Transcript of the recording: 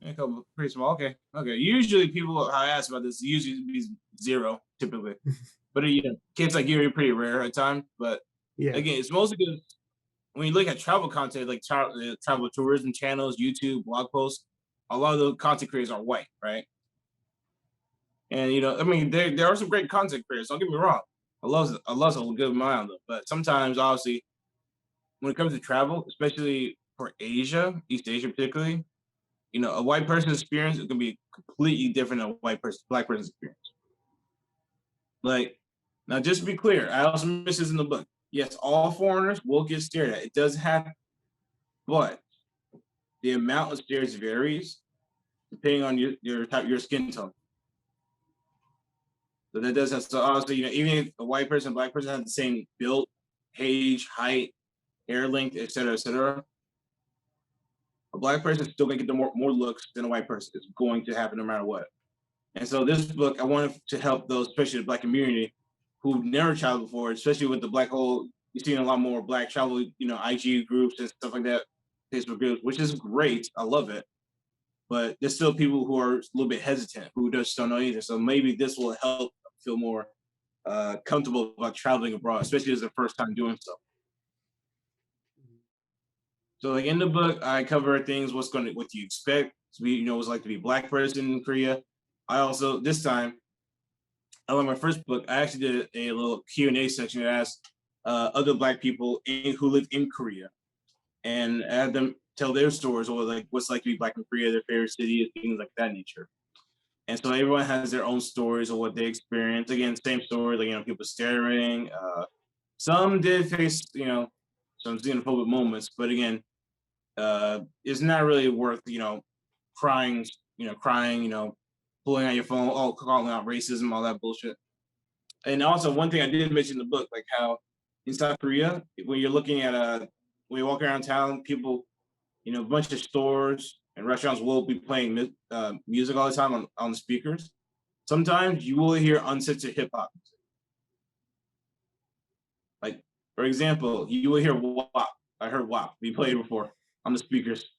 A couple pretty small. Okay, okay. Usually people I ask about this usually be zero typically, but kids like you are pretty rare at times. But Yeah. again, it's mostly because when you look at travel content like travel tourism channels, YouTube, blog posts, a lot of the content creators are white, right? And I mean, there are some great content creators. Don't get me wrong. I love a good amount of them, but sometimes, obviously, when it comes to travel, especially for Asia, East Asia particularly, a white person's experience is gonna be completely different than a black person's experience. Like, now, just to be clear, I also mentioned this in the book. Yes, all foreigners will get stared at. It does happen, but the amount of stares varies depending on your skin tone. So that does have so obviously, even if a white person, black person have the same build, age, height, hair length, et cetera, a black person is still gonna get the more looks than a white person. It's going to happen no matter what. And so this book, I wanted to help those, especially the black community, who've never traveled before, especially with the black hole. You're seeing a lot more black travel, IG groups and stuff like that, Facebook groups, which is great. I love it. But there's still people who are a little bit hesitant, who just don't know either. So maybe this will help feel more comfortable about traveling abroad, especially as their first time doing so. So, like in the book, I cover things what you expect to be, what's like to be a black person in Korea. I also this time, I like my first book, I actually did a little Q&A section that asked other black people who live in Korea, and I had them tell their stories or like what's like to be black in Korea, their favorite city, things like that nature. And so everyone has their own stories of what they experienced. Again, same story, like people staring. Some did face, some xenophobic moments, but again, it's not really worth, crying, crying, pulling out your phone, oh, calling out racism, all that bullshit. And also, one thing I did mention in the book, like how in South Korea, when you're looking at when you walk around town, people, a bunch of stores and restaurants will be playing music all the time on the speakers. Sometimes you will hear uncensored hip hop. Like, for example, you will hear WAP. I heard WAP be played before on the speakers.